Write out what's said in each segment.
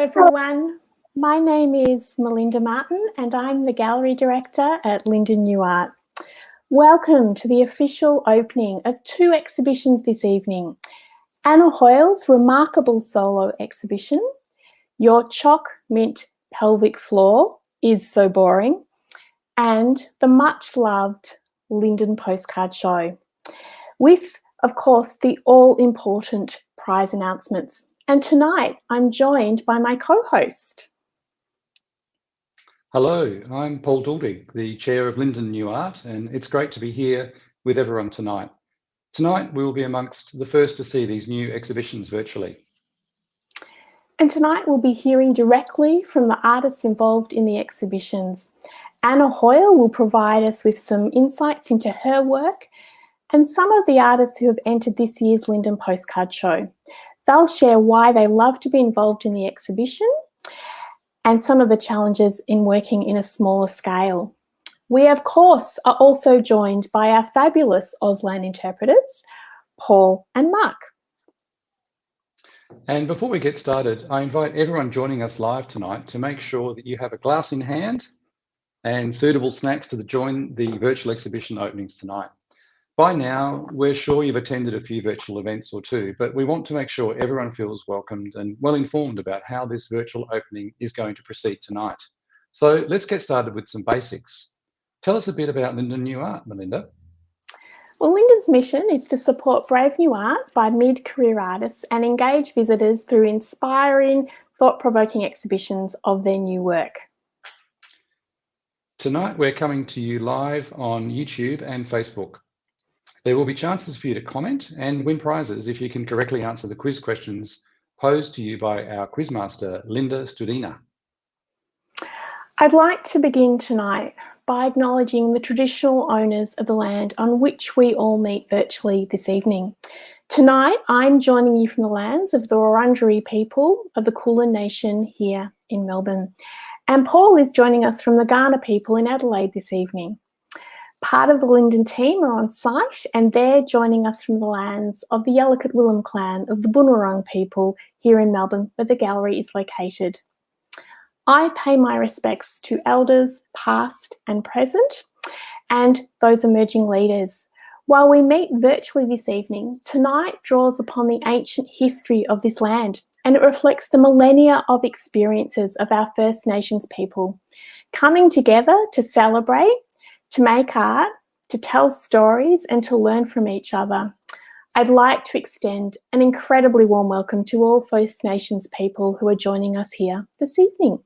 everyone. My name is Melinda Martin and I'm the Gallery Director at Linden New Art. Welcome to the official opening of two exhibitions this evening. Anna Hoyle's remarkable solo exhibition, Your Choc-mint Pelvic Floor is So Boring, and the much-loved Linden Postcard Show, with, of course, the all-important prize announcements. And tonight, I'm joined by my co-host. Hello, I'm Paul Duldig, the Chair of Linden New Art, and it's great to be here with everyone tonight. Tonight, we will be amongst the first to see these new exhibitions virtually. And tonight, we'll be hearing directly from the artists involved in the exhibitions. Anna Hoyle will provide us with some insights into her work and some of the artists who have entered this year's Linden Postcard Show. They'll share why they love to be involved in the exhibition and some of the challenges in working in a smaller scale. We, of course, are also joined by our fabulous Auslan interpreters, Paul and Mark. And before we get started, I invite everyone joining us live tonight to make sure that you have a glass in hand and suitable snacks to join the virtual exhibition openings tonight. By now, we're sure you've attended a few virtual events or two, but we want to make sure everyone feels welcomed and well informed about how this virtual opening is going to proceed tonight. So let's get started with some basics. Tell us a bit about Linden New Art, Melinda. Well, Linden's mission is to support brave new art by mid-career artists and engage visitors through inspiring, thought-provoking exhibitions of their new work. Tonight, we're coming to you live on YouTube and Facebook. There will be chances for you to comment and win prizes if you can correctly answer the quiz questions posed to you by our quizmaster, Linda Studina. I'd like to begin tonight by acknowledging the traditional owners of the land on which we all meet virtually this evening. Tonight, I'm joining you from the lands of the Wurundjeri people of the Kulin Nation here in Melbourne. And Paul is joining us from the Kaurna people in Adelaide this evening. Part of the Linden team are on site and they're joining us from the lands of the Yalukit Willem clan of the Bunurong people here in Melbourne, where the gallery is located. I pay my respects to elders past and present and those emerging leaders. While we meet virtually this evening, tonight draws upon the ancient history of this land and it reflects the millennia of experiences of our First Nations people coming together to celebrate, to make art, to tell stories and to learn from each other. I'd like to extend an incredibly warm welcome to all First Nations people who are joining us here this evening.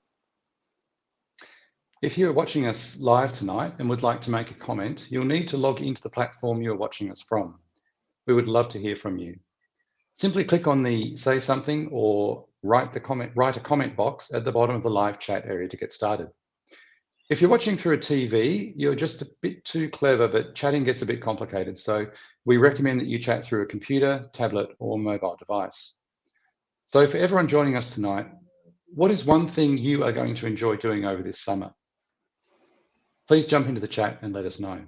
If you're watching us live tonight and would like to make a comment, you'll need to log into the platform you're watching us from. We would love to hear from you. Simply click on the Say Something or write a comment box at the bottom of the live chat area to get started. If you're watching through a TV, you're just a bit too clever, but chatting gets a bit complicated. So we recommend that you chat through a computer, tablet, or mobile device. So for everyone joining us tonight, what is one thing you are going to enjoy doing over this summer? Please jump into the chat and let us know.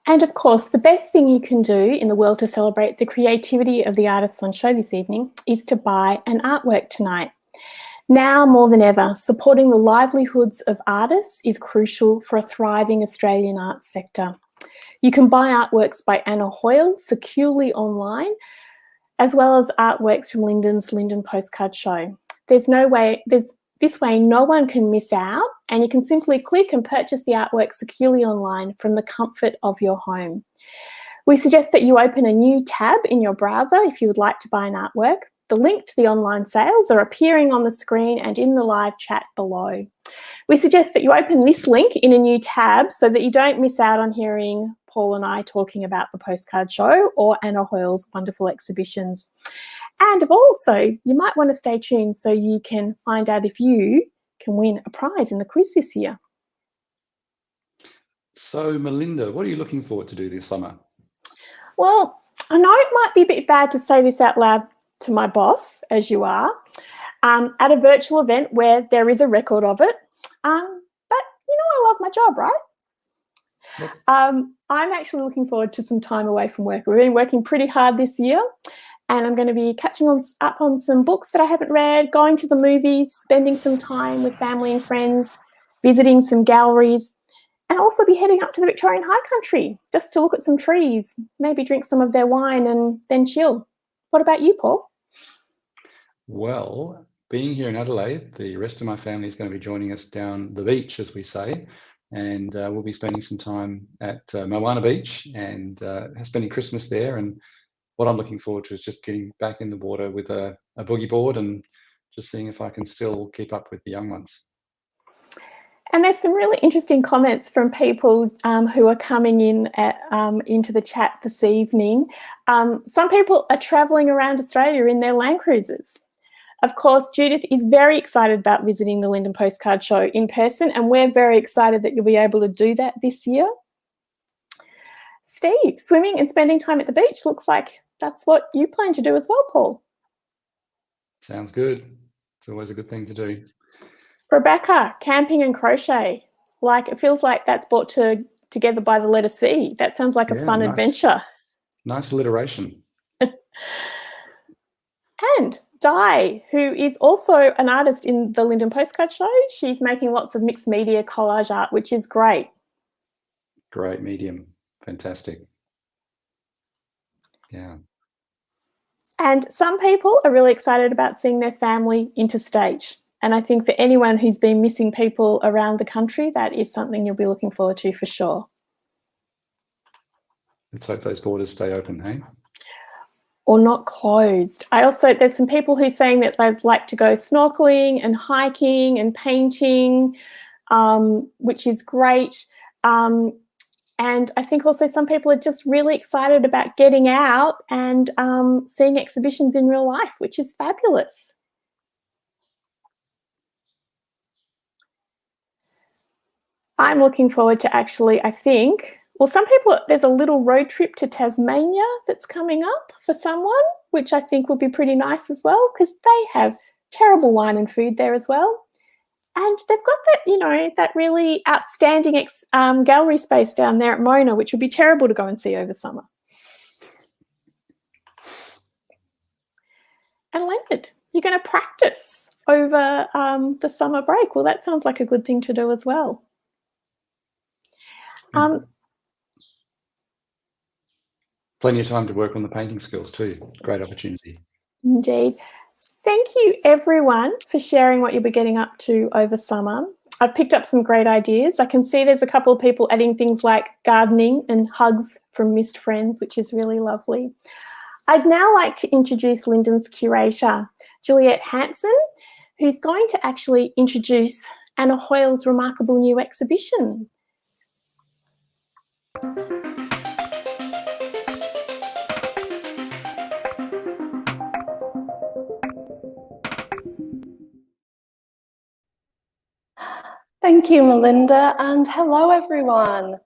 And of course, the best thing you can do in the world to celebrate the creativity of the artists on show this evening is to buy an artwork tonight. Now more than ever, supporting the livelihoods of artists is crucial for a thriving Australian arts sector. You can buy artworks by Anna Hoyle securely online, as well as artworks from Linden's Linden Postcard Show. This way no one can miss out, and you can simply click and purchase the artwork securely online from the comfort of your home. We suggest that you open a new tab in your browser if you would like to buy an artwork. The link to the online sales are appearing on the screen and in the live chat below. We suggest that you open this link in a new tab so that you don't miss out on hearing Paul and I talking about the postcard show or Anna Hoyle's wonderful exhibitions. And also, you might want to stay tuned so you can find out if you can win a prize in the quiz this year. So Melinda, what are you looking forward to do this summer? Well, I know it might be a bit bad to say this out loud to my boss, as you are, at a virtual event where there is a record of it. But, you know, I love my job, right? Yep. I'm actually looking forward to some time away from work. We've been working pretty hard this year and I'm going to be catching up on some books that I haven't read, going to the movies, spending some time with family and friends, visiting some galleries, and also be heading up to the Victorian High Country just to look at some trees, maybe drink some of their wine and then chill. What about you, Paul? Well, being here in Adelaide, the rest of my family is going to be joining us down the beach, as we say, and we'll be spending some time at Moana Beach and spending Christmas there. And what I'm looking forward to is just getting back in the water with a boogie board and just seeing if I can still keep up with the young ones. And there's some really interesting comments from people who are coming in into the chat this evening. Some people are travelling around Australia in their Land Cruisers. Of course, Judith is very excited about visiting the Linden Postcard Show in person, and we're very excited that you'll be able to do that this year. Steve, swimming and spending time at the beach looks like that's what you plan to do as well, Paul. Sounds good. It's always a good thing to do. Rebecca, camping and crochet. Like, it feels like that's brought together by the letter C. That sounds like a fun adventure. Nice alliteration. And Di, who is also an artist in the Linden Postcard Show. She's making lots of mixed media collage art, which is great. Great medium. Fantastic. Yeah. And some people are really excited about seeing their family interstate. And I think for anyone who's been missing people around the country, that is something you'll be looking forward to for sure. Let's hope those borders stay open, hey? Or not closed. There's some people who are saying that they'd like to go snorkeling and hiking and painting, which is great. And I think also some people are just really excited about getting out and seeing exhibitions in real life, which is fabulous. I'm looking forward to some people, there's a little road trip to Tasmania that's coming up for someone, which I think would be pretty nice as well, because they have terrible wine and food there as well. And they've got that, that really outstanding gallery space down there at Mona, which would be terrible to go and see over summer. And Leonard, you're going to practice over the summer break. Well, that sounds like a good thing to do as well. Plenty of time to work on the painting skills too. Great opportunity. Indeed. Thank you, everyone, for sharing what you'll be getting up to over summer. I've picked up some great ideas. I can see there's a couple of people adding things like gardening and hugs from missed friends, which is really lovely. I'd now like to introduce Linden's curator, Juliette Hanson, who's going to actually introduce Anna Hoyle's remarkable new exhibition. Thank you, Melinda, and hello, everyone.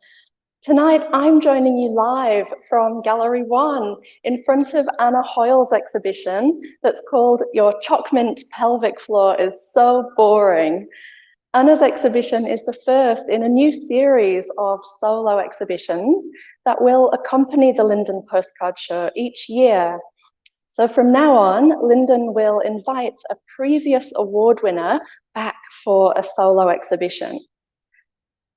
Tonight, I'm joining you live from Gallery 1 in front of Anna Hoyle's exhibition that's called Your Choc-mint Pelvic Floor is So Boring. Anna's exhibition is the first in a new series of solo exhibitions that will accompany the Linden Postcard Show each year. So from now on, Linden will invite a previous award winner back for a solo exhibition.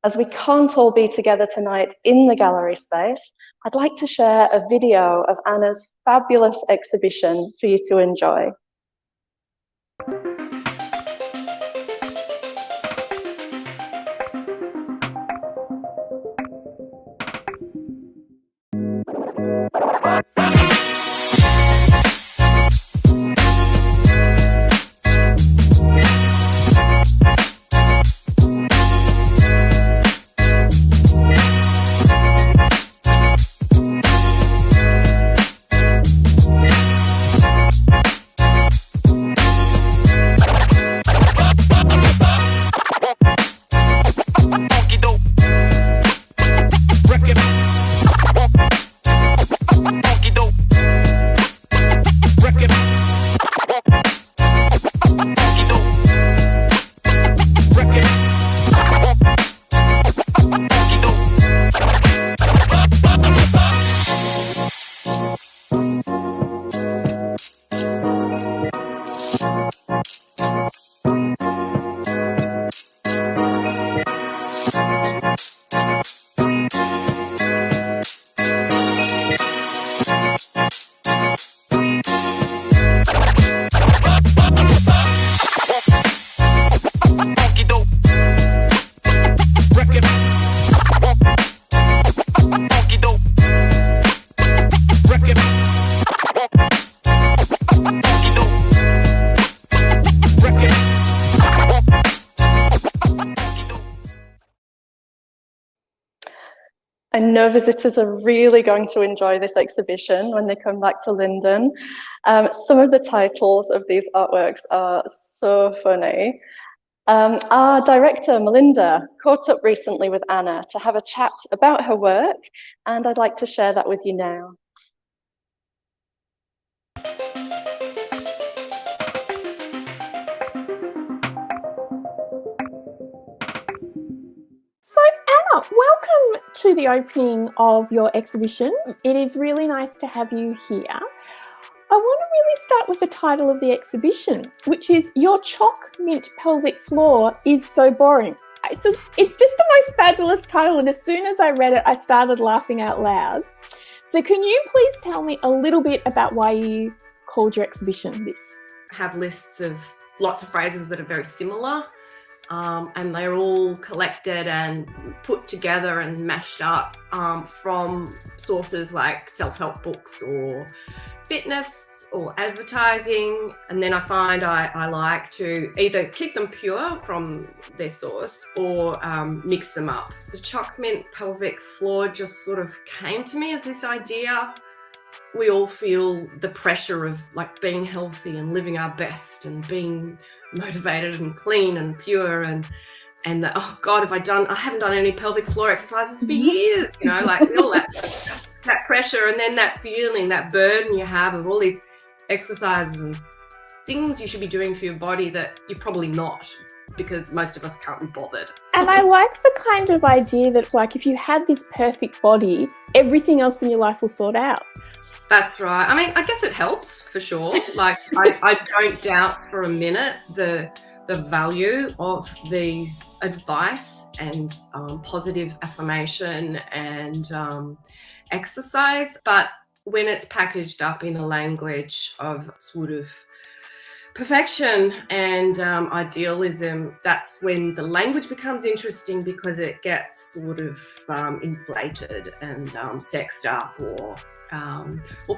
As we can't all be together tonight in the gallery space, I'd like to share a video of Anna's fabulous exhibition for you to enjoy. I know visitors are really going to enjoy this exhibition when they come back to Linden. Some of the titles of these artworks are so funny. Our director, Melinda, caught up recently with Anna to have a chat about her work, and I'd like to share that with you now. So Anna, welcome to the opening of your exhibition. It is really nice to have you here. I want to really start with the title of the exhibition, which is Your Choc-mint Pelvic Floor is So Boring. It's just the most fabulous title, and as soon as I read it, I started laughing out loud. So can you please tell me a little bit about why you called your exhibition this? I have lists of lots of phrases that are very similar. And they're all collected and put together and mashed up from sources like self-help books or fitness or advertising. And then I find I like to either keep them pure from their source or mix them up. The choc-mint pelvic floor just sort of came to me as this idea. We all feel the pressure of like being healthy and living our best and being motivated and clean and pure and that, oh God, I haven't done any pelvic floor exercises for years, you know, like all that pressure, and then that feeling, that burden you have of all these exercises and things you should be doing for your body that you're probably not, because most of us can't be bothered. And I like the kind of idea that like if you had this perfect body, everything else in your life will sort out. That's right. I mean, I guess it helps for sure. Like I don't doubt for a minute the value of these advice and positive affirmation and exercise, but when it's packaged up in a language of sort of perfection and idealism, that's when the language becomes interesting, because it gets sort of inflated and sexed up or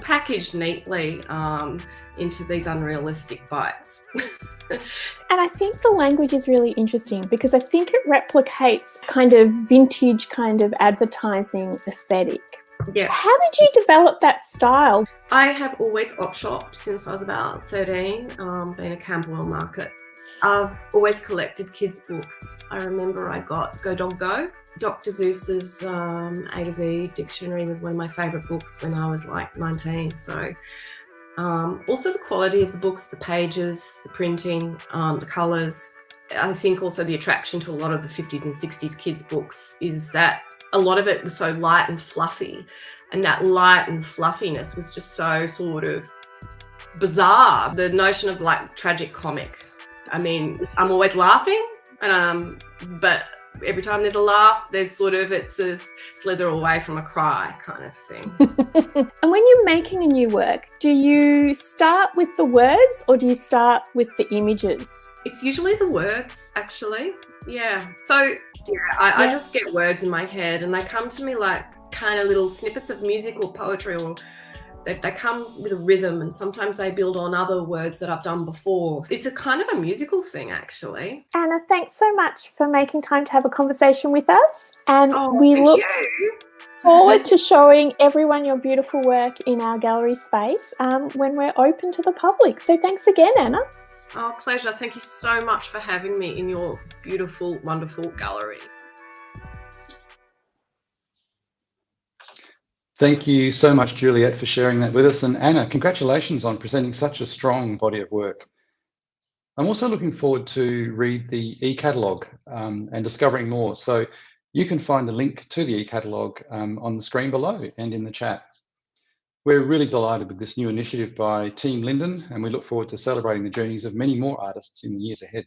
packaged neatly into these unrealistic bites. And I think the language is really interesting because I think it replicates kind of vintage kind of advertising aesthetic. Yeah. How did you develop that style? I have always op-shopped since I was about 13, being a Camberwell market. I've always collected kids' books. I remember I got Go Dog Go. Dr. Seuss's A to Z dictionary was one of my favourite books when I was like 19. So also the quality of the books, the pages, the printing, the colours. I think also the attraction to a lot of the 50s and 60s kids' books is that a lot of it was so light and fluffy, and that light and fluffiness was just so sort of bizarre. The notion of like tragic comic. I mean, I'm always laughing, but every time there's a laugh, there's sort of, it's a slither away from a cry kind of thing. And when you're making a new work, do you start with the words or do you start with the images? It's usually the words, actually. Yeah. So I just get words in my head and they come to me like kind of little snippets of music or poetry, or they come with a rhythm, and sometimes they build on other words that I've done before. It's a kind of a musical thing, actually. Anna, thanks so much for making time to have a conversation with us. And we look forward to showing everyone your beautiful work in our gallery space when we're open to the public. So thanks again, Anna. Oh, pleasure. Thank you so much for having me in your beautiful, wonderful gallery. Thank you so much, Juliet, for sharing that with us. And Anna, congratulations on presenting such a strong body of work. I'm also looking forward to read the e-catalogue and discovering more. So you can find the link to the e-catalogue on the screen below and in the chat. We're really delighted with this new initiative by Team Linden, and we look forward to celebrating the journeys of many more artists in the years ahead.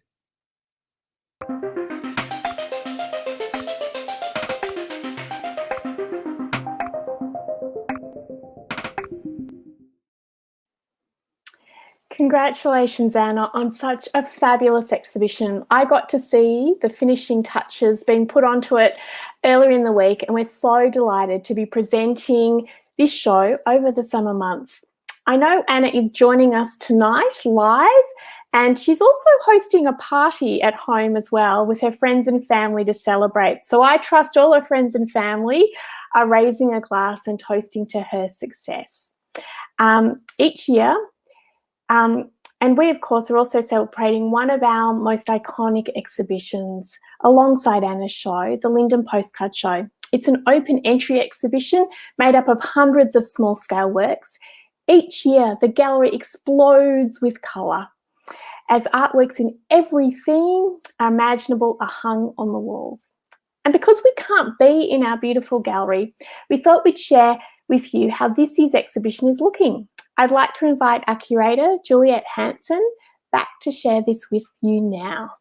Congratulations, Anna, on such a fabulous exhibition. I got to see the finishing touches being put onto it earlier in the week, and we're so delighted to be presenting this show over the summer months. I know Anna is joining us tonight live, and she's also hosting a party at home as well with her friends and family to celebrate. So I trust all her friends and family are raising a glass and toasting to her success. Each year, and we, of course, are also celebrating one of our most iconic exhibitions alongside Anna's show, the Linden Postcard Show. It's an open entry exhibition made up of hundreds of small scale works. Each year, the gallery explodes with colour as artworks in every theme imaginable are hung on the walls. And because we can't be in our beautiful gallery, we thought we'd share with you how this year's exhibition is looking. I'd like to invite our curator, Juliet Hanson, back to share this with you now.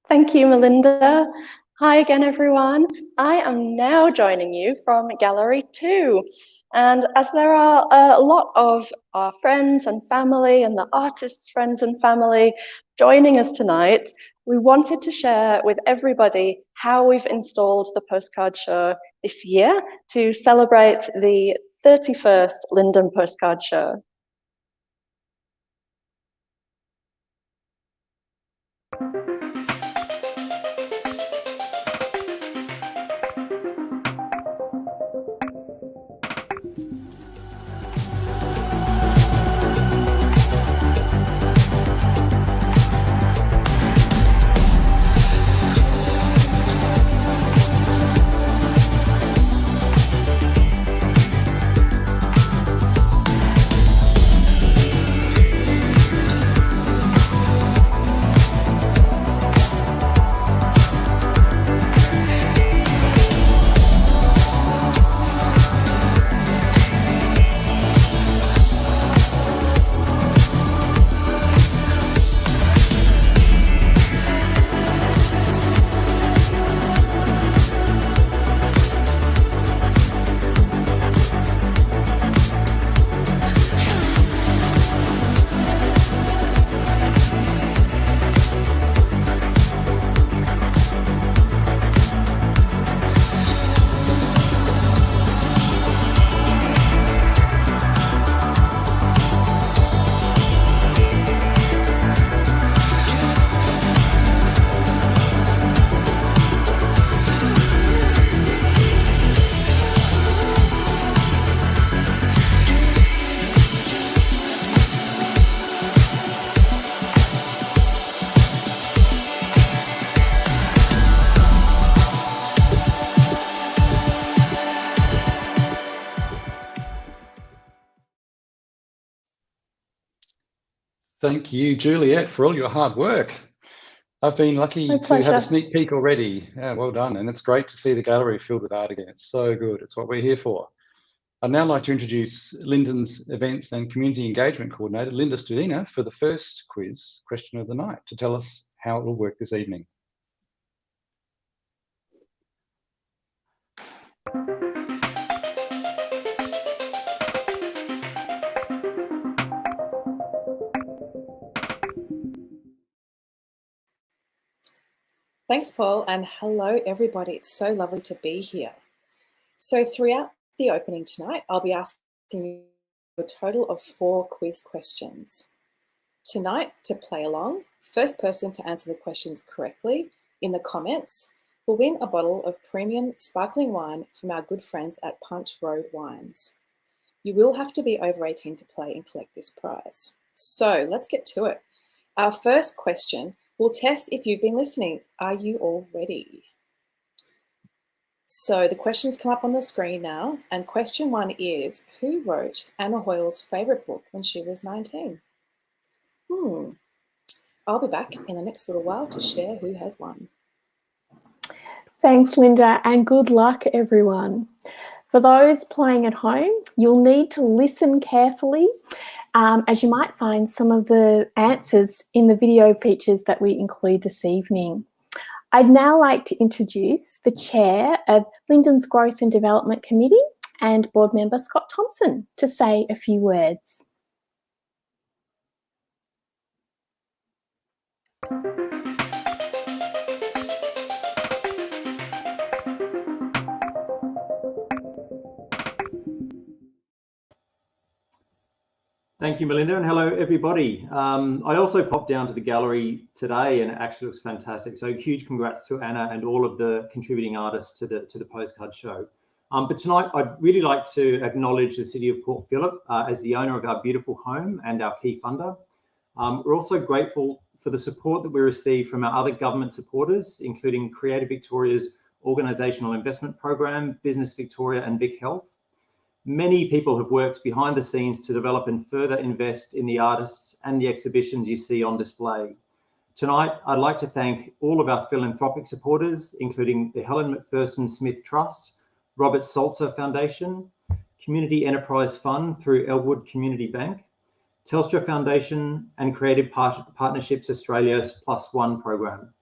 Thank you, Melinda. Hi again, everyone. I am now joining you from Gallery 2. And as there are a lot of our friends and family and the artists' friends and family joining us tonight, we wanted to share with everybody how we've installed the postcard show this year to celebrate the 31st Linden Postcard Show. Thank you, Juliet, for all your hard work. I've been lucky to have a sneak peek already. Yeah, well done. And it's great to see the gallery filled with art again. It's so good. It's what we're here for. I'd now like to introduce Linden's Events and Community Engagement Coordinator, Linda Studina, for the first quiz question of the night to tell us how it will work this evening. Thanks, Paul, and hello, everybody. It's so lovely to be here. So throughout the opening tonight, I'll be asking you a total of 4 quiz questions. Tonight, to play along, first person to answer the questions correctly in the comments will win a bottle of premium sparkling wine from our good friends at Punt Road Wines. You will have to be over 18 to play and collect this prize. So let's get to it. Our first question will test if you've been listening. Are you all ready? So the questions come up on the screen now, and question 1 is, who wrote Anna Hoyle's favourite book when she was 19? I'll be back in the next little while to share who has won. Thanks, Linda, and good luck, everyone. For those playing at home, you'll need to listen carefully as you might find some of the answers in the video features that we include this evening. I'd now like to introduce the Chair of Linden's Growth and Development Committee and Board Member Scott Thompson to say a few words. Thank you, Melinda, and hello, everybody. I also popped down to the gallery today, and it actually looks fantastic. So huge congrats to Anna and all of the contributing artists to the postcard show. But tonight, I'd really like to acknowledge the City of Port Phillip as the owner of our beautiful home and our key funder. We're also grateful for the support that we receive from our other government supporters, including Creative Victoria's Organisational Investment Program, Business Victoria and Vic Health. Many people have worked behind the scenes to develop and further invest in the artists and the exhibitions you see on display. Tonight, I'd like to thank all of our philanthropic supporters, including the Helen McPherson Smith Trust, Robert Salzer Foundation, Community Enterprise Fund through Elwood Community Bank, Telstra Foundation, and Creative Partnerships Australia's Plus One program.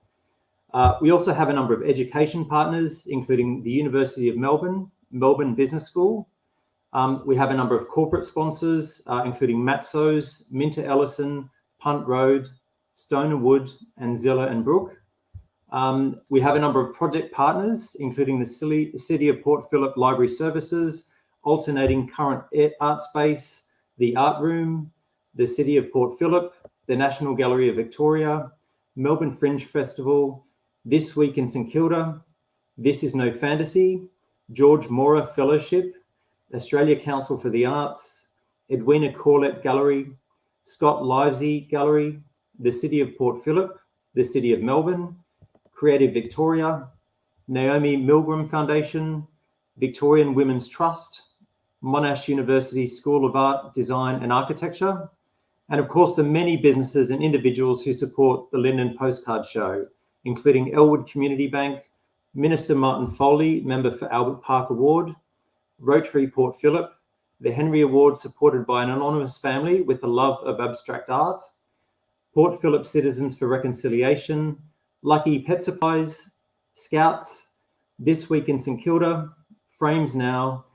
We also have a number of education partners, including the University of Melbourne, Melbourne Business School. We have a number of corporate sponsors, including Matsos, Minter Ellison, Punt Road, Stone and Wood, and Zilla and Brook. We have a number of project partners, including the City of Port Phillip Library Services, Alternating Current Art Space, the Art Room, the City of Port Phillip, the National Gallery of Victoria, Melbourne Fringe Festival, This Week in St Kilda, This Is No Fantasy, George Mora Fellowship, Australia Council for the Arts, Edwina Corlett Gallery, Scott Livesey Gallery, the City of Port Phillip, the City of Melbourne, Creative Victoria, Naomi Milgram Foundation, Victorian Women's Trust, Monash University School of Art, Design and Architecture, and of course the many businesses and individuals who support the Linden Postcard Show, including Elwood Community Bank, Minister Martin Foley, member for Albert Park Award, Rotary Port Phillip, the Henry Award supported by an anonymous family with a love of abstract art, Port Phillip Citizens for Reconciliation, Lucky Pet Supplies, Scouts, This Week in St Kilda, Frames Now,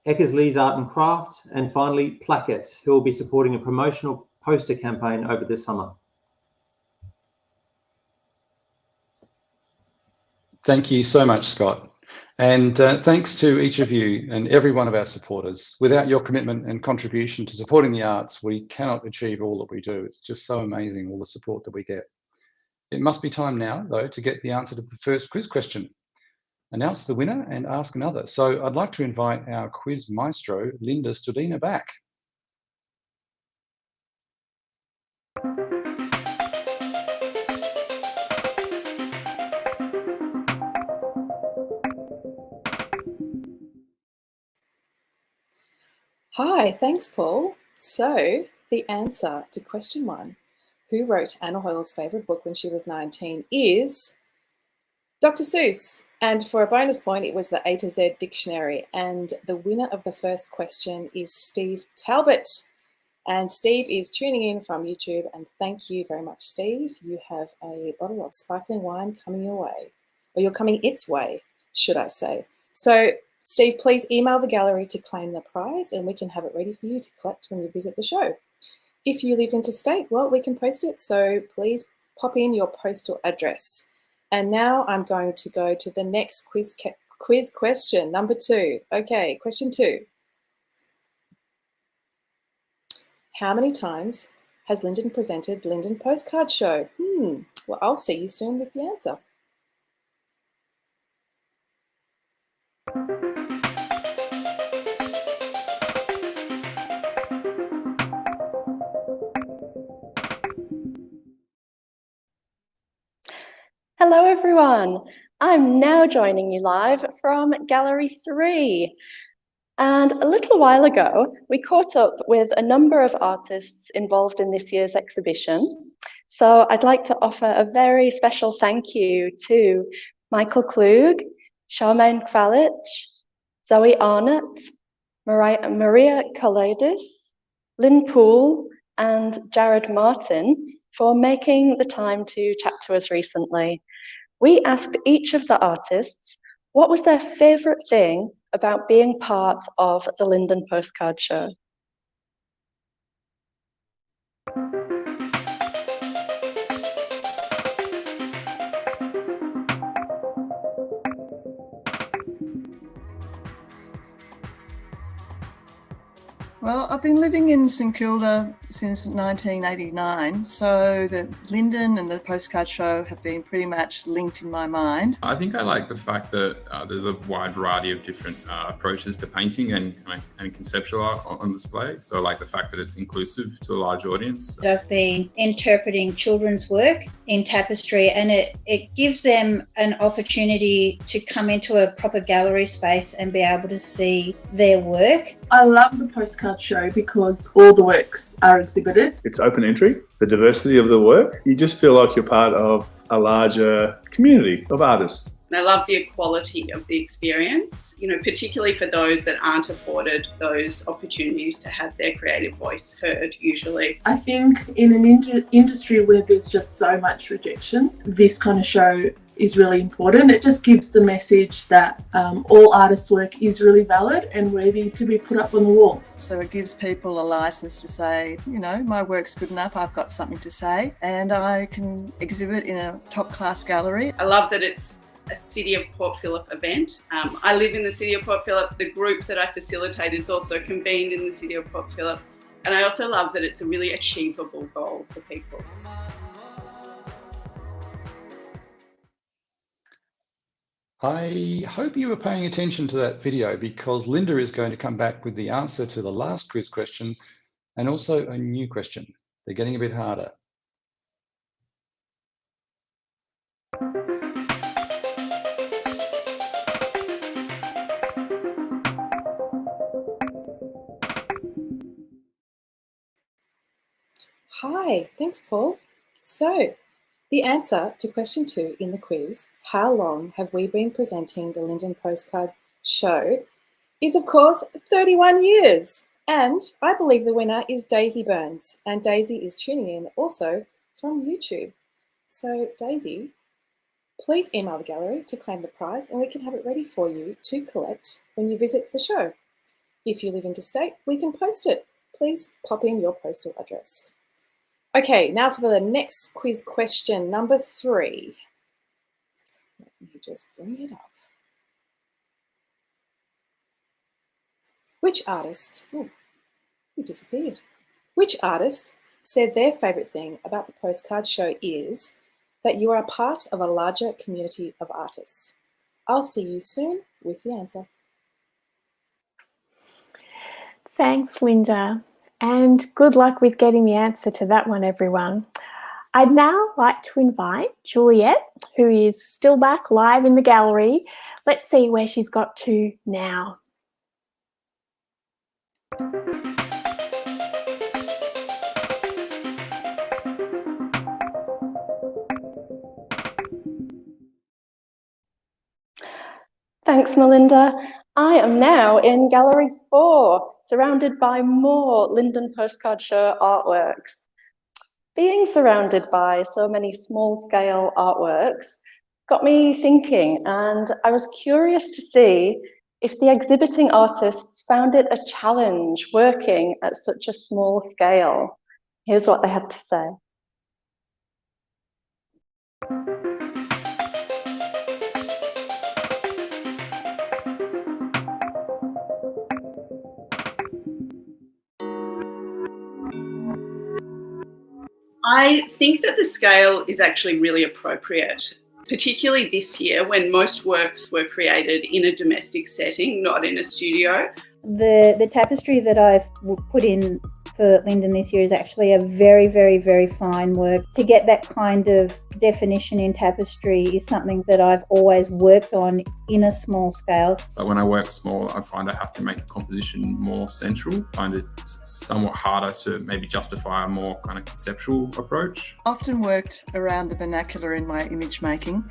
Eckersley's Art and Craft, and finally Placket, who will be supporting a promotional poster campaign over the summer. Thank you so much, Scott. And thanks to each of you and every one of our supporters. Without your commitment and contribution to supporting the arts, we cannot achieve all that we do. It's just so amazing, all the support that we get. It must be time now, though, to get the answer to the first quiz question. Announce the winner and ask another. So I'd like to invite our quiz maestro, Linda Studina, back. Hi, thanks, Paul. So the answer to question 1, who wrote Anna Hoyle's favourite book when she was 19, is Dr. Seuss. And for a bonus point, it was the A to Z dictionary. And the winner of the first question is Steve Talbot. And Steve is tuning in from YouTube. And thank you very much, Steve. You have a bottle of sparkling wine coming your way, or you're coming its way, should I say. So Steve, please email the gallery to claim the prize and we can have it ready for you to collect when you visit the show. If you live interstate, well, we can post it. So please pop in your postal address. And now I'm going to go to the next quiz question, number 2. Okay, question 2. How many times has Linden presented Linden Postcard Show? Well, I'll see you soon with the answer. Hello everyone, I'm now joining you live from Gallery 3. And a little while ago, we caught up with a number of artists involved in this year's exhibition. So I'd like to offer a very special thank you to Michael Klug, Charmaine Kvalich, Zoe Arnott, Maria Kaloudis, Lynn Poole, and Jared Martin for making the time to chat to us recently. We asked each of the artists what was their favourite thing about being part of the Linden Postcard Show. Well, I've been living in St Kilda since 1989, so the Linden and the Postcard Show have been pretty much linked in my mind. I think I like the fact that there's a wide variety of different approaches to painting and conceptual art on display. So I like the fact that it's inclusive to a large audience. I've been interpreting children's work in tapestry, and it gives them an opportunity to come into a proper gallery space and be able to see their work. I love the Postcard Show because all the works are exhibited. It's open entry, the diversity of the work. You just feel like you're part of a larger community of artists. And I love the equality of the experience, particularly for those that aren't afforded those opportunities to have their creative voice heard usually. I think in an industry where there's just so much rejection, this kind of show is really important. It just gives the message that all artists' work is really valid and worthy to be put up on the wall. So it gives people a license to say, my work's good enough, I've got something to say, and I can exhibit in a top-class gallery. I love that it's a City of Port Phillip event. I live in the City of Port Phillip. The group that I facilitate is also convened in the City of Port Phillip. And I also love that it's a really achievable goal for people. I hope you were paying attention to that video, because Linda is going to come back with the answer to the last quiz question and also a new question. They're getting a bit harder. Hi, thanks, Paul. So, the answer to question 2 in the quiz, how long have we been presenting the Linden Postcard Show, is of course 31 years. And I believe the winner is Daisy Burns, and Daisy is tuning in also from YouTube. So Daisy, please email the gallery to claim the prize, and we can have it ready for you to collect when you visit the show. If you live interstate, we can post it. Please pop in your postal address. Okay, now for the next quiz question, number 3. Let me just bring it up. Which artist, he disappeared. Which artist said their favourite thing about the Postcard Show is that you are a part of a larger community of artists? I'll see you soon with the answer. Thanks, Linda. And good luck with getting the answer to that one, everyone. I'd now like to invite Juliet, who is still back live in the gallery. Let's see where she's got to now. Thanks, Melinda. I am now in Gallery 4, surrounded by more Linden Postcard Show artworks. Being surrounded by so many small-scale artworks got me thinking, and I was curious to see if the exhibiting artists found it a challenge working at such a small scale. Here's what they had to say. I think that the scale is actually really appropriate, particularly this year when most works were created in a domestic setting, not in a studio. The tapestry that I've put in for Linden this year is actually a very, very, very fine work. To get that kind of definition in tapestry is something that I've always worked on in a small scale. But when I work small, I find I have to make the composition more central. I find it somewhat harder to maybe justify a more kind of conceptual approach. Often worked around the vernacular in my image making.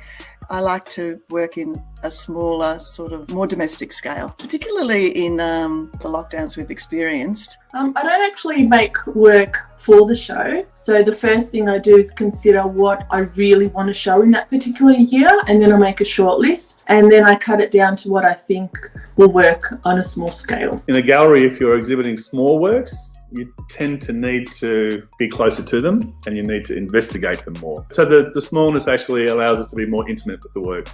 I like to work in a smaller, sort of more domestic scale, particularly in the lockdowns we've experienced. I don't actually make work for the show. So the first thing I do is consider what I really want to show in that particular year, and then I make a short list, and then I cut it down to what I think will work on a small scale. In a gallery, if you're exhibiting small works, you tend to need to be closer to them and you need to investigate them more. So the smallness actually allows us to be more intimate with the work.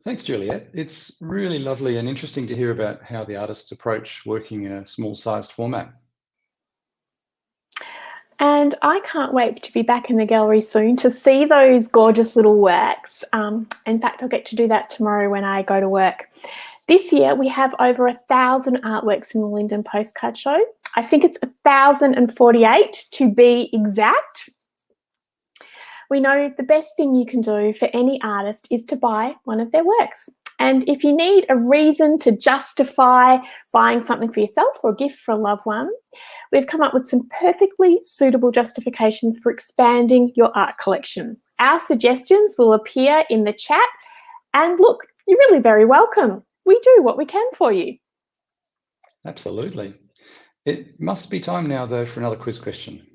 Thanks, Juliet. It's really lovely and interesting to hear about how the artists approach working in a small-sized format. And I can't wait to be back in the gallery soon to see those gorgeous little works. In fact, I'll get to do that tomorrow when I go to work. This year, we have over 1,000 artworks in the Linden Postcard Show. I think it's 1,048 to be exact. We know the best thing you can do for any artist is to buy one of their works. And if you need a reason to justify buying something for yourself or a gift for a loved one, we've come up with some perfectly suitable justifications for expanding your art collection. Our suggestions will appear in the chat. And look, you're really very welcome. We do what we can for you. Absolutely. It must be time now, though, for another quiz question.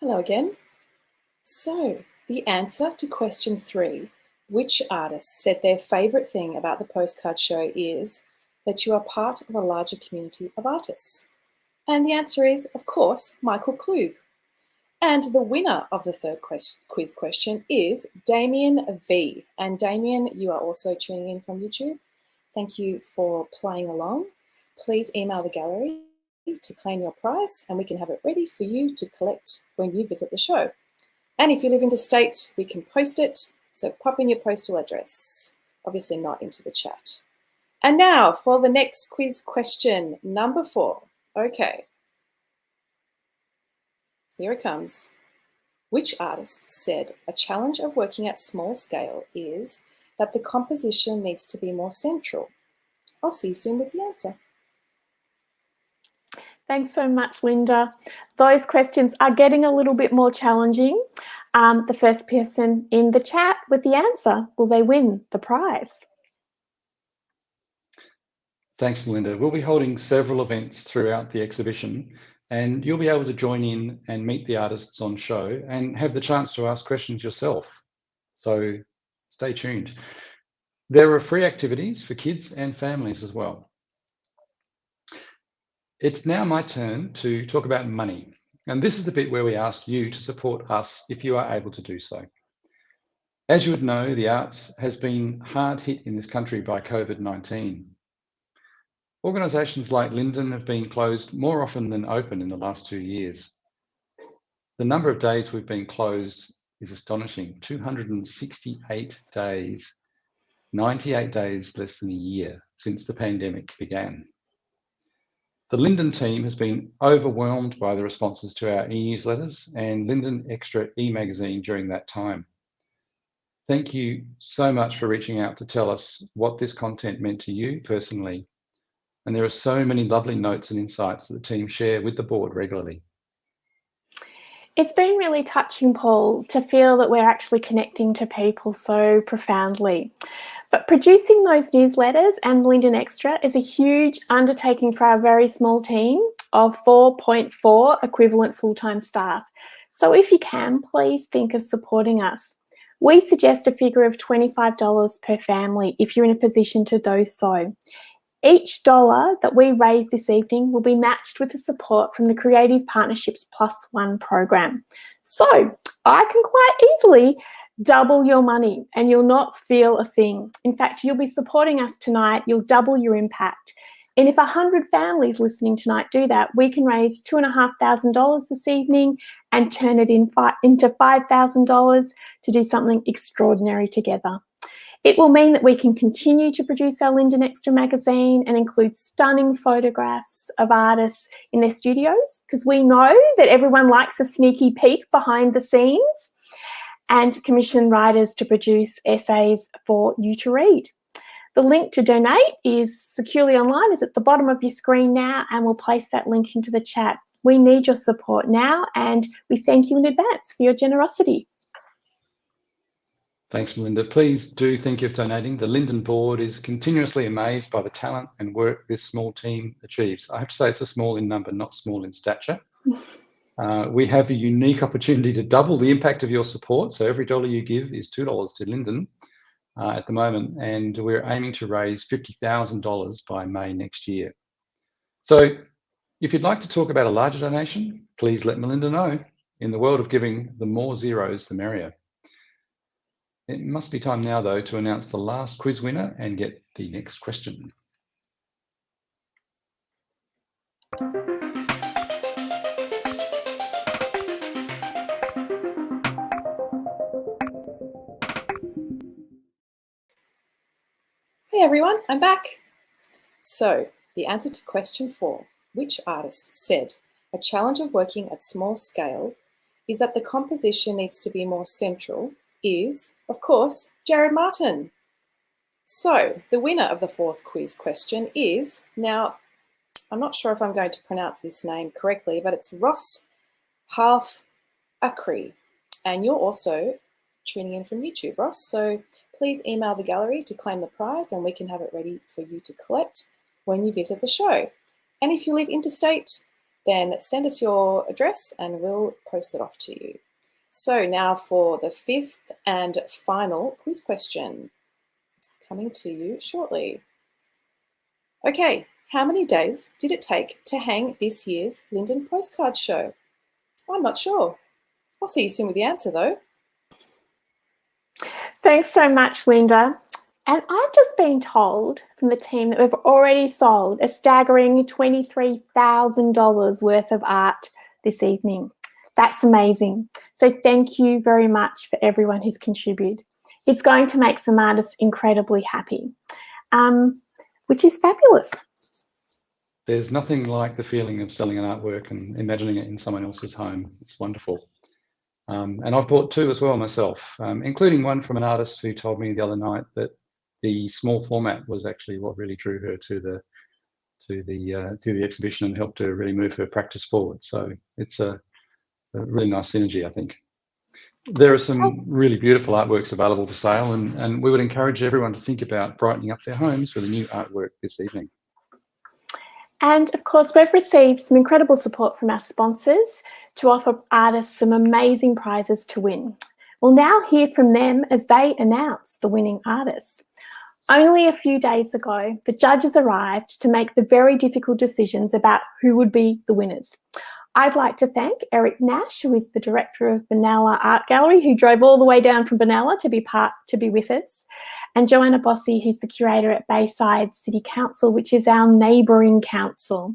Hello again. So, the answer to question 3, which artist said their favourite thing about the postcard show is that you are part of a larger community of artists? And the answer is, of course, Michael Klug. And the winner of the third quiz question is Damien V. And Damien, you are also tuning in from YouTube. Thank you for playing along. Please email the gallery to claim your prize and we can have it ready for you to collect when you visit the show. And if you live interstate, we can post it. So pop in your postal address, obviously not into the chat. And now for the next quiz question, number 4. Okay. Here it comes. Which artist said a challenge of working at small scale is that the composition needs to be more central? I'll see you soon with the answer. Thanks so much, Linda. Those questions are getting a little bit more challenging. The first person in the chat with the answer, will they win the prize? Thanks, Melinda. We'll be holding several events throughout the exhibition, and you'll be able to join in and meet the artists on show and have the chance to ask questions yourself. So stay tuned. There are free activities for kids and families as well. It's now my turn to talk about money. And this is the bit where we ask you to support us if you are able to do so. As you would know, the arts has been hard hit in this country by COVID-19. Organisations like Linden have been closed more often than open in the last 2 years. The number of days we've been closed is astonishing, 268 days, 98 days less than a year since the pandemic began. The Linden team has been overwhelmed by the responses to our e-newsletters and Linden Extra e-magazine during that time. Thank you so much for reaching out to tell us what this content meant to you personally. And there are so many lovely notes and insights that the team share with the board regularly. It's been really touching, Paul, to feel that we're actually connecting to people so profoundly. But producing those newsletters and Linden Extra is a huge undertaking for our very small team of 4.4 equivalent full-time staff. So if you can, please think of supporting us. We suggest a figure of $25 per family if you're in a position to do so. Each dollar that we raise this evening will be matched with the support from the Creative Partnerships +1 program. So I can quite easily double your money and you'll not feel a thing. In fact, you'll be supporting us tonight, you'll double your impact. And if 100 families listening tonight do that, we can raise $2,500 this evening and turn it into $5,000 to do something extraordinary together. It will mean that we can continue to produce our Linden Extra magazine and include stunning photographs of artists in their studios, because we know that everyone likes a sneaky peek behind the scenes, and commission writers to produce essays for you to read. The link to donate is securely online, is at the bottom of your screen now, and we'll place that link into the chat. We need your support now, and we thank you in advance for your generosity. Thanks, Melinda. Please do think of donating. The Linden board is continuously amazed by the talent and work this small team achieves. I have to say it's a small in number, not small in stature. We have a unique opportunity to double the impact of your support. So every dollar you give is $2 to Linden. at the moment, and we're aiming to raise $50,000 by May next year. So if you'd like to talk about a larger donation, please let Melinda know. In the world of giving, the more zeros, the merrier. It must be time now, though, to announce the last quiz winner and get the next question. Hey everyone, I'm back. So, the answer to question 4, which artist said, a challenge of working at small scale is that the composition needs to be more central, is, of course, Jared Martin. So, the winner of the 4th quiz question is, now, I'm not sure if I'm going to pronounce this name correctly, but it's Ross Half Akri. And you're also tuning in from YouTube, Ross. So please email the gallery to claim the prize and we can have it ready for you to collect when you visit the show. And if you live interstate, then send us your address and we'll post it off to you. So now for the 5th and final quiz question, coming to you shortly. Okay, how many days did it take to hang this year's Linden Postcard Show? I'm not sure. I'll see you soon with the answer though. Thanks so much, Linda. And I've just been told from the team that we've already sold a staggering $23,000 worth of art this evening. That's amazing. So thank you very much for everyone who's contributed. It's going to make some artists incredibly happy, which is fabulous. There's nothing like the feeling of selling an artwork and imagining it in someone else's home. It's wonderful. And I've bought 2 as well myself, including one from an artist who told me the other night that the small format was actually what really drew her to the exhibition and helped her really move her practice forward. So it's a really nice synergy, I think. There are some really beautiful artworks available for sale, and we would encourage everyone to think about brightening up their homes with a new artwork this evening. And of course, we've received some incredible support from our sponsors to offer artists some amazing prizes to win. We'll now hear from them as they announce the winning artists. Only a few days ago, the judges arrived to make the very difficult decisions about who would be the winners. I'd like to thank Eric Nash, who is the director of Benalla Art Gallery, who drove all the way down from Benalla to be with us, and Joanna Bossy, who's the curator at Bayside City Council, which is our neighbouring council.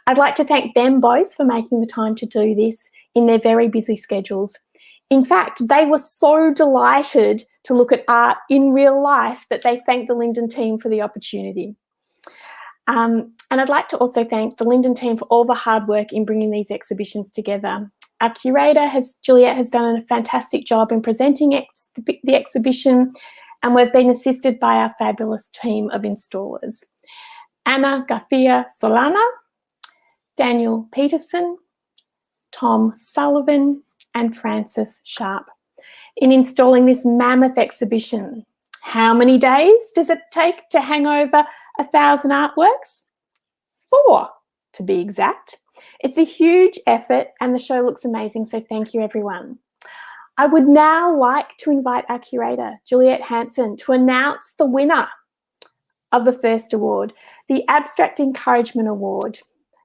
I'd like to thank them both for making the time to do this in their very busy schedules. In fact, they were so delighted to look at art in real life that they thanked the Linden team for the opportunity. And I'd like to also thank the Linden team for all the hard work in bringing these exhibitions together. Our curator, Juliet, has done a fantastic job in presenting the exhibition, and we've been assisted by our fabulous team of installers. Anna Garcia Solana, Daniel Peterson, Tom Sullivan, and Francis Sharp in installing this mammoth exhibition. How many days does it take to hang over 1,000 artworks? 4, to be exact. It's a huge effort and the show looks amazing, so thank you everyone. I would now like to invite our curator, Juliet Hanson, to announce the winner of the first award, the Abstract Encouragement Award.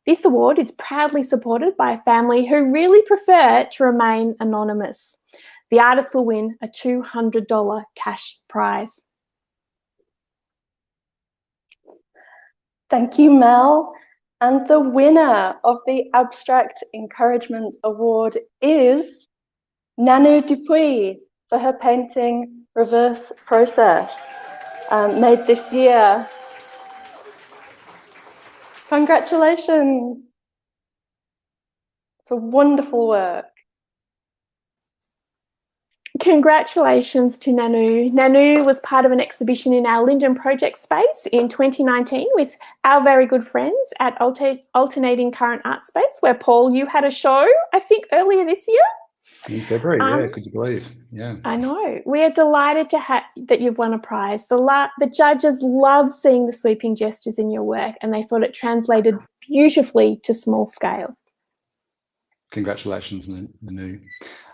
This award is proudly supported by a family who really prefer to remain anonymous. The artist will win a $200 cash prize. Thank you, Mel. And the winner of the Abstract Encouragement Award is Nanu Dupuy for her painting Reverse Process, made this year. Congratulations. It's a wonderful work. Congratulations to Nanu. Nanu was part of an exhibition in our Linden project space in 2019 with our very good friends at Alternating Current Art Space, where, Paul, you had a show, I think, earlier this year. In February, yeah, could you believe? Yeah. I know. We are delighted that you've won a prize. The judges love seeing the sweeping gestures in your work, and they thought it translated beautifully to small scale. Congratulations, Nanu.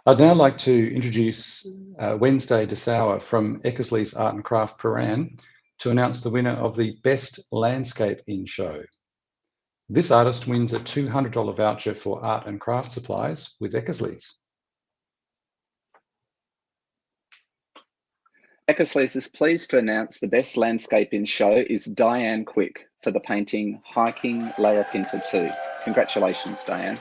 I'd now like to introduce Wednesday DeSauer from Eckersley's Art and Craft Paran to announce the winner of the Best Landscape in Show. This artist wins a $200 voucher for art and craft supplies with Eckersley's. Eckersley's is pleased to announce the Best Landscape in Show is Diane Quick for the painting Hiking Larapinta 2. Congratulations, Diane.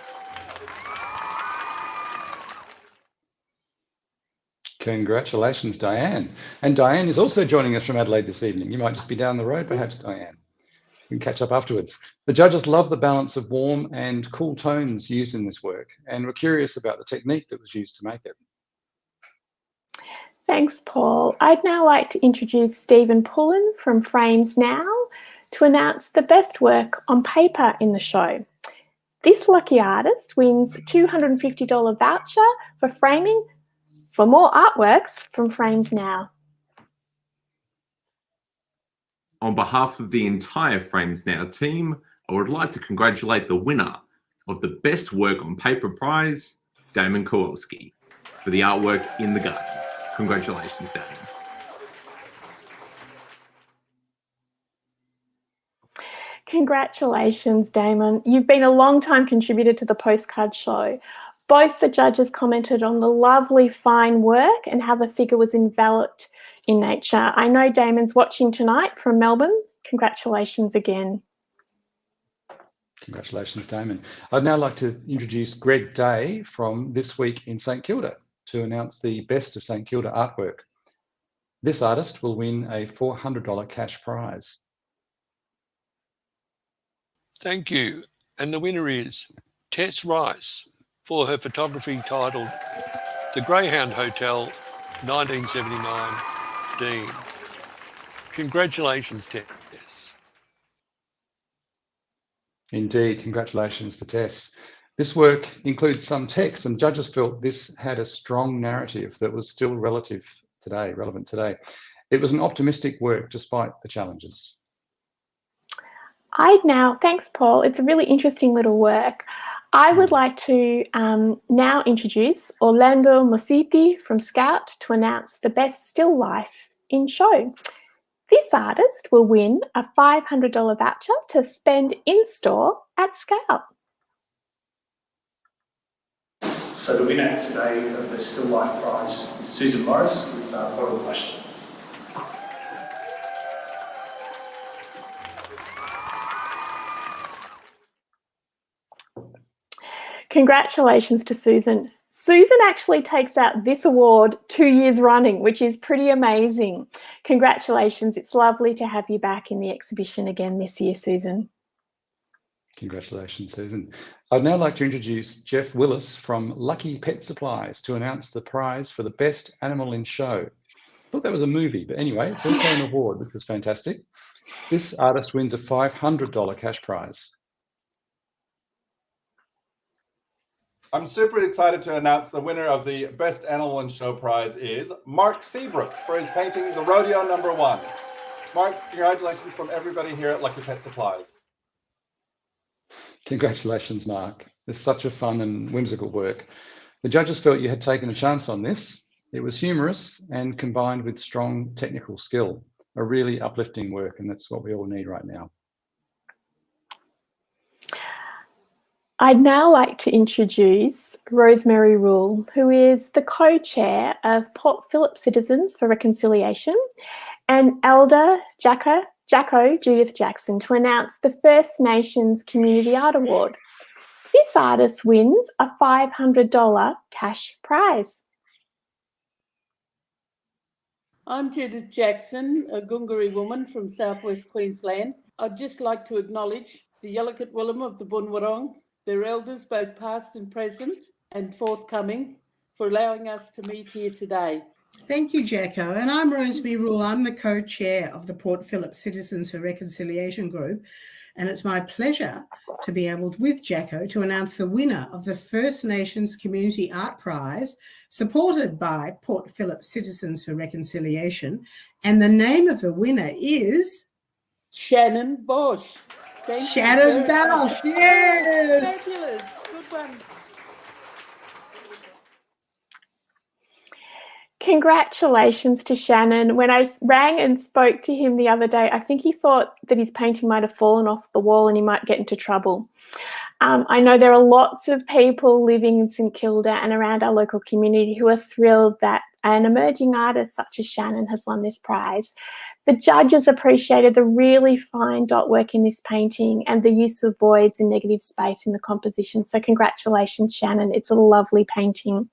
Congratulations, Diane. And Diane is also joining us from Adelaide this evening. You might just be down the road, perhaps, Diane. We can catch up afterwards. The judges love the balance of warm and cool tones used in this work and were curious about the technique that was used to make it. Thanks, Paul. I'd now like to introduce Stephen Pullen from Frames Now to announce the best work on paper in the show. This lucky artist wins a $250 voucher for framing for more artworks from Frames Now. On behalf of the entire Frames Now team, I would like to congratulate the winner of the Best Work on Paper prize, Damon Kowalski, for the artwork in the gardens. Congratulations, Damon. Congratulations, Damon. You've been a long-time contributor to the Postcard Show. Both the judges commented on the lovely fine work and how the figure was enveloped in nature. I know Damon's watching tonight from Melbourne. Congratulations again. Congratulations, Damon. I'd now like to introduce Greg Day from This Week in St Kilda to announce the Best of St Kilda artwork. This artist will win a $400 cash prize. Thank you. And the winner is Tess Rice for her photography titled The Greyhound Hotel, 1979, Dean. Congratulations, Tess. Indeed, congratulations to Tess. This work includes some text, and judges felt this had a strong narrative that was still relevant today. It was an optimistic work despite the challenges. Thanks, Paul. It's a really interesting little work. I would like to now introduce Orlando Mositi from Scout to announce the Best Still Life in Show. This artist will win a $500 voucher to spend in-store at Scout. So the winner today of the Still Life Prize is Susan Morris with Bottle Question. Congratulations to Susan. Susan actually takes out this award 2 years running, which is pretty amazing. Congratulations. It's lovely to have you back in the exhibition again this year, Susan. Congratulations, Susan. I'd now like to introduce Jeff Willis from Lucky Pet Supplies to announce the prize for the Best Animal in Show. I thought that was a movie, but anyway, it's also an award, which is fantastic. This artist wins a $500 cash prize. I'm super excited to announce the winner of the Best Animal in Show prize is Mark Seabrook for his painting The Rodeo No. 1. Mark, congratulations from everybody here at Lucky Pet Supplies. Congratulations, Mark. It's such a fun and whimsical work. The judges felt you had taken a chance on this. It was humorous and combined with strong technical skill. A really uplifting work, and that's what we all need right now. I'd now like to introduce Rosemary Rule, who is the co-chair of Port Phillip Citizens for Reconciliation, and Elder Jacko Judith Jackson to announce the First Nations Community Art Award. This artist wins a $500 cash prize. I'm Judith Jackson, a Gungari woman from southwest Queensland. I'd just like to acknowledge the Yalukit Willem of the Bunwurrung, their elders, both past and present and forthcoming, for allowing us to meet here today. Thank you, Jacko. And I'm Rosemary Rule. I'm the co-chair of the Port Phillip Citizens for Reconciliation Group. And it's my pleasure to be able, with Jacko, to announce the winner of the First Nations Community Art Prize, supported by Port Phillip Citizens for Reconciliation. And the name of the winner is... Shannon Bosch. Shannon Bosch, yes! Fabulous. Good one. Congratulations to Shannon. When I rang and spoke to him the other day, I think he thought that his painting might have fallen off the wall and he might get into trouble. I know there are lots of people living in St Kilda and around our local community who are thrilled that an emerging artist such as Shannon has won this prize. The judges appreciated the really fine dot work in this painting and the use of voids and negative space in the composition. So congratulations, Shannon. It's a lovely painting.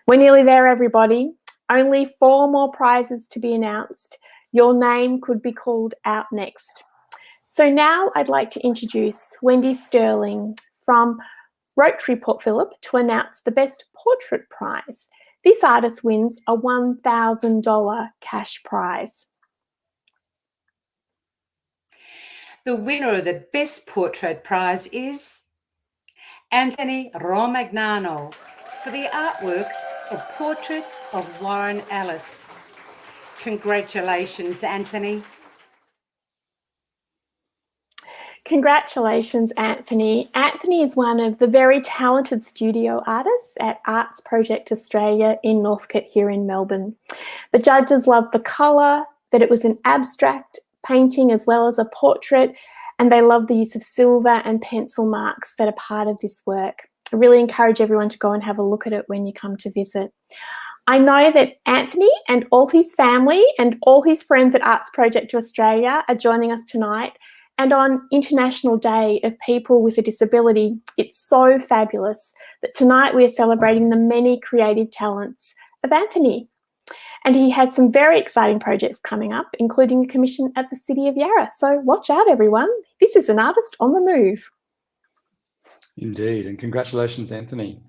We're nearly there, everybody. Only 4 more prizes to be announced. Your name could be called out next. So now I'd like to introduce Wendy Sterling from Rotary Port Phillip to announce the Best Portrait Prize. This artist wins a $1,000 cash prize. The winner of the Best Portrait Prize is Anthony Romagnano for the artwork A Portrait of Warren Ellis. Congratulations, Anthony. Congratulations, Anthony. Anthony is one of the very talented studio artists at Arts Project Australia in Northcote here in Melbourne. The judges loved the colour, that it was an abstract painting as well as a portrait, and they loved the use of silver and pencil marks that are part of this work. I really encourage everyone to go and have a look at it when you come to visit. I know that Anthony and all his family and all his friends at Arts Project Australia are joining us tonight. And on International Day of People with a Disability, it's so fabulous that tonight we are celebrating the many creative talents of Anthony. And he has some very exciting projects coming up, including a commission at the City of Yarra. So watch out, everyone. This is an artist on the move. Indeed, and congratulations, Anthony.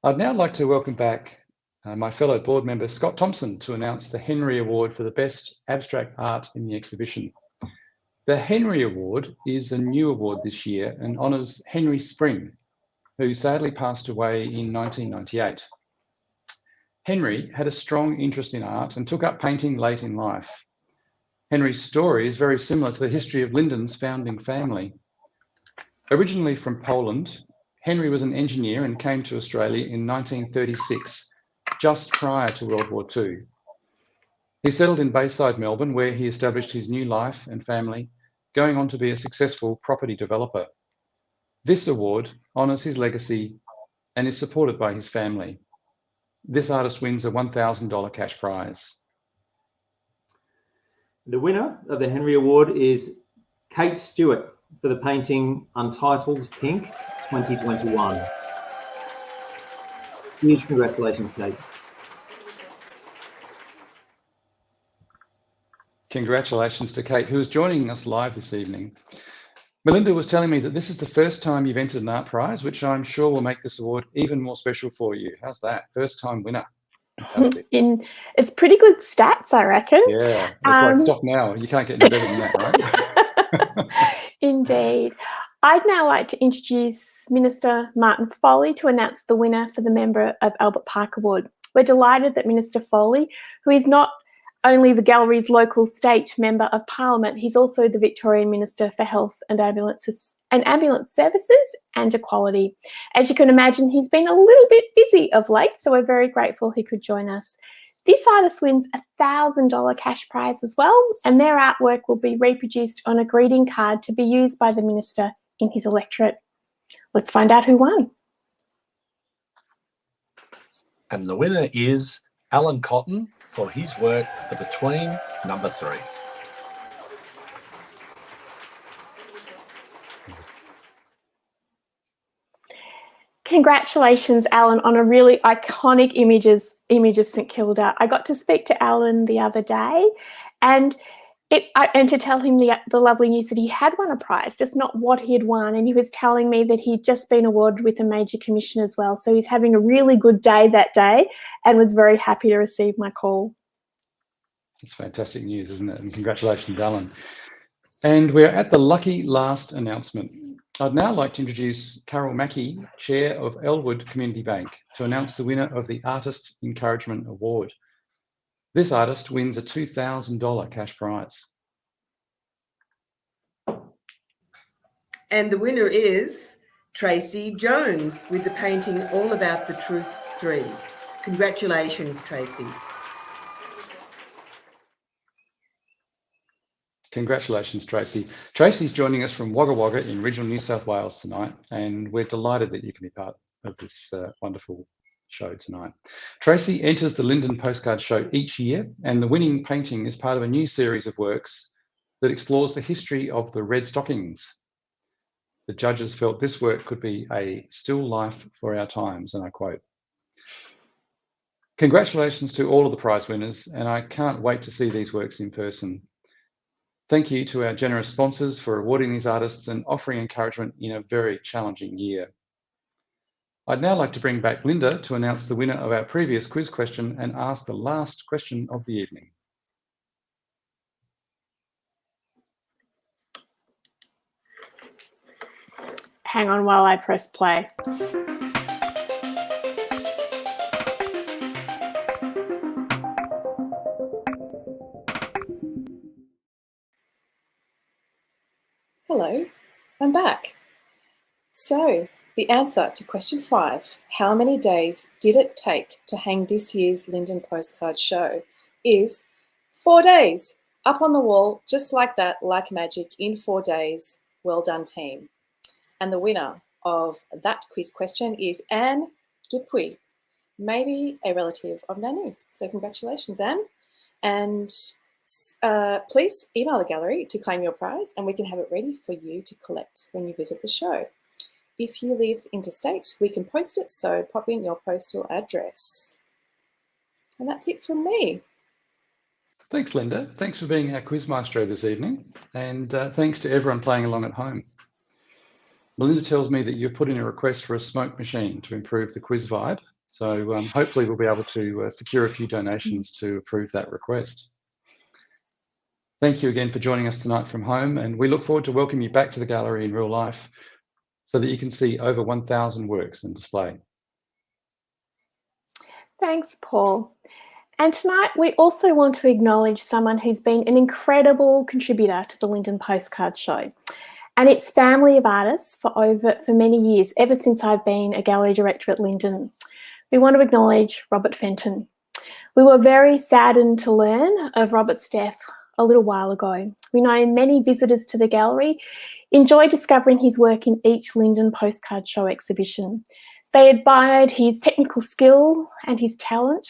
I'd now like to welcome back my fellow board member, Scott Thompson, to announce the Henry Award for the Best Abstract Art in the exhibition. The Henry Award is a new award this year and honours Henry Spring, who sadly passed away in 1998. Henry had a strong interest in art and took up painting late in life. Henry's story is very similar to the history of Linden's founding family. Originally from Poland, Henry was an engineer and came to Australia in 1936, just prior to World War II. He settled in Bayside, Melbourne, where he established his new life and family, going on to be a successful property developer. This award honours his legacy and is supported by his family. This artist wins a $1,000 cash prize. The winner of the Henry Award is Kate Stewart for the painting Untitled Pink 2021. Huge congratulations, Kate. Congratulations to Kate, who is joining us live this evening. Melinda was telling me that this is the first time you've entered an art prize, which I'm sure will make this award even more special for you. How's that? First time winner. Fantastic. It's pretty good stats, I reckon. Yeah, it's like stop now. You can't get any better than that, right? Indeed. I'd now like to introduce Minister Martin Foley to announce the winner for the Member of Albert Park Award. We're delighted that Minister Foley, who is not only the gallery's local state member of Parliament, he's also the Victorian Minister for Health and Ambulance Services and Equality. As you can imagine, he's been a little bit busy of late, so we're very grateful he could join us. This artist wins a $1,000 cash prize as well, and their artwork will be reproduced on a greeting card to be used by the Minister in his electorate. Let's find out who won. And the winner is Alan Cotton for his work for Between Number 3. Congratulations, Alan, on a really iconic image of St Kilda. I got to speak to Alan the other day and to tell him the lovely news that he had won a prize, just not what he had won. And he was telling me that he'd just been awarded with a major commission as well. So he's having a really good day that day and was very happy to receive my call. It's fantastic news, isn't it? And congratulations, Alan. And we're at the lucky last announcement. I'd now like to introduce Carol Mackey, Chair of Elwood Community Bank, to announce the winner of the Artist Encouragement Award. This artist wins a $2,000 cash prize. And the winner is Tracy Jones with the painting All About the Truth 3. Congratulations, Tracy. Congratulations, Tracy. Tracy's joining us from Wagga Wagga in regional New South Wales tonight, and we're delighted that you can be part of this wonderful show tonight. Tracy enters the Linden Postcard Show each year, and the winning painting is part of a new series of works that explores the history of the red stockings. The judges felt this work could be a still life for our times, and I quote. Congratulations to all of the prize winners, and I can't wait to see these works in person. Thank you to our generous sponsors for awarding these artists and offering encouragement in a very challenging year. I'd now like to bring back Linda to announce the winner of our previous quiz question and ask the last question of the evening. Hang on while I press play. Hello, I'm back. So, the answer to question 5, how many days did it take to hang this year's Linden Postcard Show, is 4 days. Up on the wall, just like that, like magic, in 4 days. Well done, team. And the winner of that quiz question is Anne Dupuy, maybe a relative of Nanu. So congratulations, Anne. And please email the gallery to claim your prize, and we can have it ready for you to collect when you visit the show. If you live interstate, we can post it, so pop in your postal address. And that's it from me. Thanks, Linda. Thanks for being our quiz maestro this evening, and thanks to everyone playing along at home. Melinda tells me that you've put in a request for a smoke machine to improve the quiz vibe, so hopefully we'll be able to secure a few donations to approve that request. Thank you again for joining us tonight from home, and we look forward to welcoming you back to the gallery in real life so that you can see over 1,000 works on display. Thanks, Paul. And tonight we also want to acknowledge someone who's been an incredible contributor to the Linden Postcard Show and its family of artists for many years, ever since I've been a gallery director at Linden. We want to acknowledge Robert Fenton. We were very saddened to learn of Robert's death a little while ago. We know many visitors to the gallery enjoy discovering his work in each Linden Postcard Show exhibition. They admired his technical skill and his talent.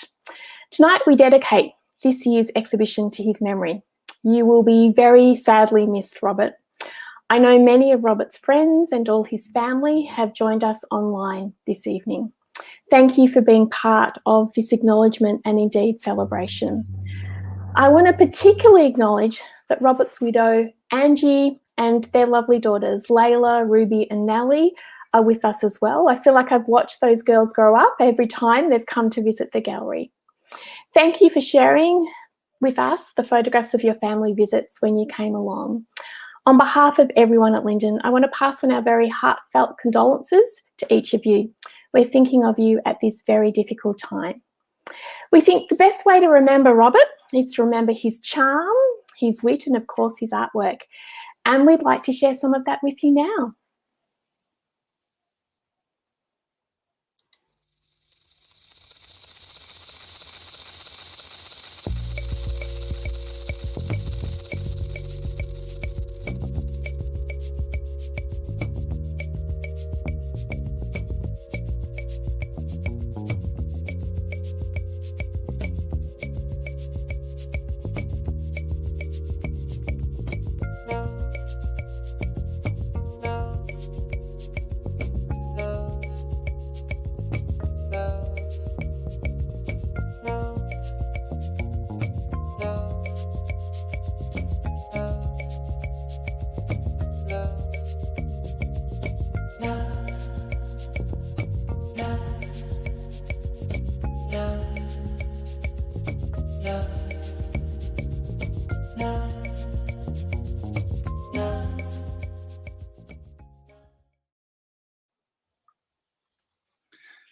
Tonight we dedicate this year's exhibition to his memory. You will be very sadly missed, Robert. I know many of Robert's friends and all his family have joined us online this evening. Thank you for being part of this acknowledgement and indeed celebration. I want to particularly acknowledge that Robert's widow, Angie, and their lovely daughters, Layla, Ruby and Nellie, are with us as well. I feel like I've watched those girls grow up every time they've come to visit the gallery. Thank you for sharing with us the photographs of your family visits when you came along. On behalf of everyone at Linden, I want to pass on our very heartfelt condolences to each of you. We're thinking of you at this very difficult time. We think the best way to remember Robert is to remember his charm, his wit, and of course his artwork. And we'd like to share some of that with you now.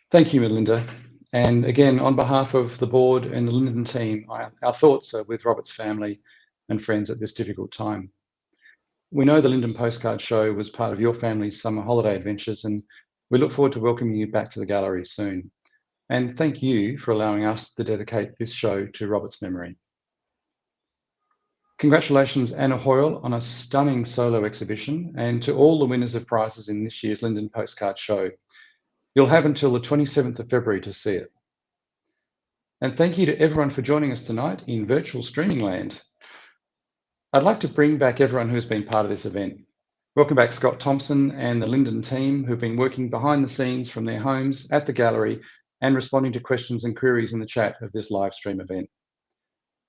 Thank you, Melinda. And again, on behalf of the board and the Linden team, our thoughts are with Robert's family and friends at this difficult time. We know the Linden Postcard Show was part of your family's summer holiday adventures, and we look forward to welcoming you back to the gallery soon. And thank you for allowing us to dedicate this show to Robert's memory. Congratulations, Anna Hoyle, on a stunning solo exhibition, and to all the winners of prizes in this year's Linden Postcard Show. You'll have until the 27th of February to see it. And thank you to everyone for joining us tonight in virtual streaming land. I'd like to bring back everyone who has been part of this event. Welcome back Scott Thompson and the Linden team who've been working behind the scenes from their homes at the gallery and responding to questions and queries in the chat of this live stream event.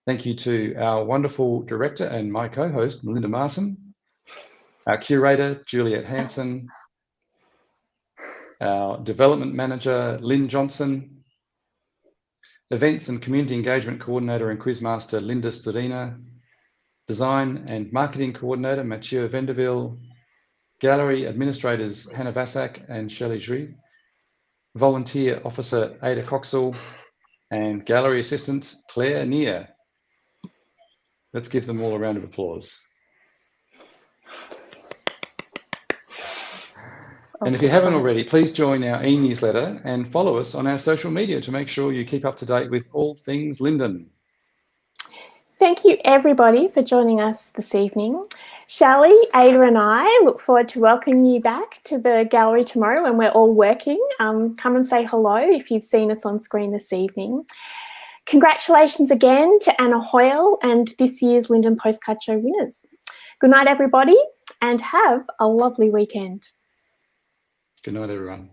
Thank you to our wonderful director and my co-host, Melinda Martin, our curator, Juliet Hanson, our development manager, Lynn Johnson, events and community engagement coordinator and quizmaster, Linda Studina, design and marketing coordinator, Mathieu Vendeville, gallery administrators, Hannah Vassak and Shelley Jui, volunteer officer, Ada Coxall, and gallery assistant, Claire Neer. Let's give them all a round of applause. And if you haven't already, please join our e-newsletter and follow us on our social media to make sure you keep up to date with all things Linden. Thank you everybody for joining us this evening. Shelley, Ada and I look forward to welcoming you back to the gallery tomorrow when we're all working. Come and say hello if you've seen us on screen this evening. Congratulations again to Anna Hoyle and this year's Linden Postcard Show winners. Good night everybody and have a lovely weekend. Good night everyone.